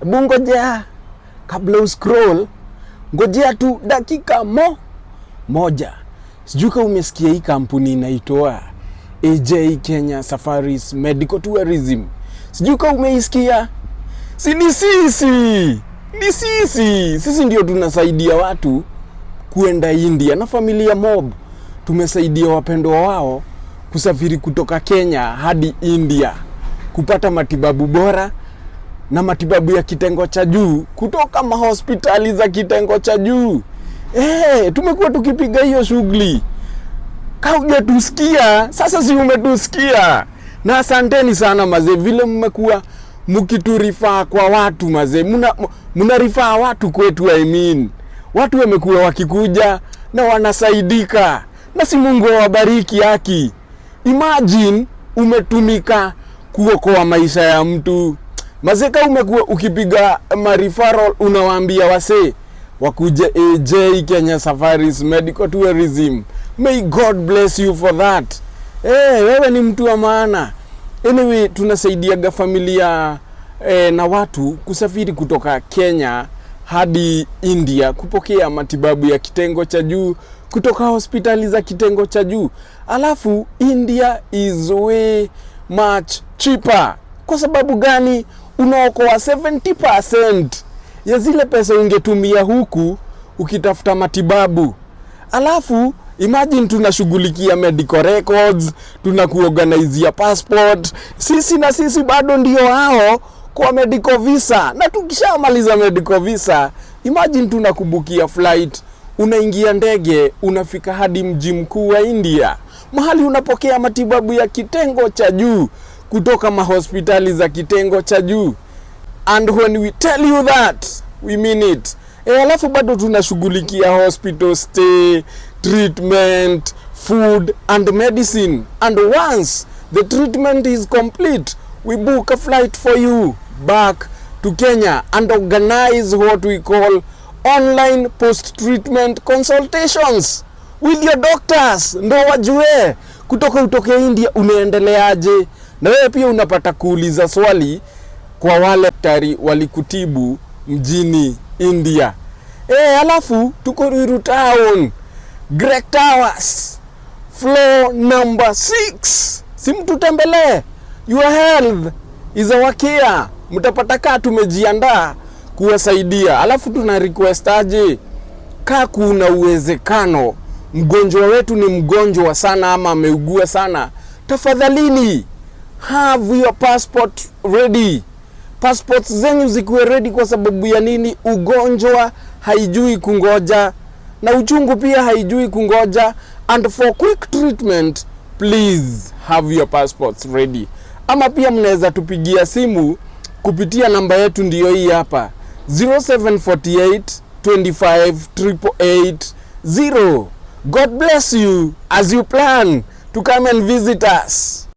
Hebu ngojea kabla uscroll, ngojea tu dakika moja. Sijui kama umesikia hii kampuni inaitwa AJ Kenya Safaris Medical Tourism. Sijui kama umeisikia. Sisi ndio tunasaidia watu kuenda India na familia mob. Tumesaidia wapendwa wao kusafiri kutoka Kenya hadi India kupata matibabu bora na matibabu ya kitengo cha juu kutoka mahospitali za kitengo cha juu. Tumekuwa tukipiga hiyo shughuli. Kauja tusikia, sasa si umetusikia. Na asanteni sana mazee, vile mmekuwa mkiturifaa kwa watu mazee. Muna rifaa watu kwetu, watu wamekuwa wakikuja na wanasaidika. Na si Mungu awabariki haki. Imagine umetumika kuokoa maisha ya mtu. Mazeka umekuwa ukipiga referral, unawaambia wase wakuje AJ Kenya Safaris Medical Tourism. May God bless you for that. Wewe ni mtu wa maana. Anyway, tunasaidiaga familia na watu kusafiri kutoka Kenya hadi India kupokea matibabu ya kitengo cha juu kutoka hospitali za kitengo cha juu. Alafu India is way much cheaper. Kwa sababu gani? Unaokoa 70% ya zile pesa ungetumia huku ukitafuta matibabu. Alafu imagine tunashughulikia medical records, tunakuorganizia passport. Sisi bado ndio hao kwa medical visa. Na tukishamaliza medical visa, imagine tunakubukia flight, unaingia ndege, unafika hadi mji mkuu wa India, mahali unapokea matibabu ya kitengo cha juu kutoka mahospitali za kitengo cha juu. And when we tell you that, we mean it. Alafu bado tunashughulikia hospital stay, treatment, food and medicine. And once the treatment is complete, we book a flight for you back to Kenya and organize what we call online post-treatment consultations with your doctors. Ndo wajue kutoka utoke India unaendeleaje. Na wewe pia unapata kuuliza swali kwa wale daktari walikutibu mjini India. Alafu tuko Ruiru Town, Greg Towers, floor number 6. Simtutembelee. Your health is our care. Mtapata kaa tumejiandaa kuwasaidia. Alafu tuna request aje, kaa kuna uwezekano mgonjwa wetu ni mgonjwa sana ama ameugua sana, tafadhalini have your passport ready. Passports zenyu zikuwe ready. Kwa sababu ya nini? Ugonjwa haijui kungoja na uchungu pia haijui kungoja. And for quick treatment, please have your passports ready. Ama pia mnaweza tupigia simu kupitia namba yetu ndiyo hii hapa, 0748 25 888 0. God bless you as you plan to come and visit us.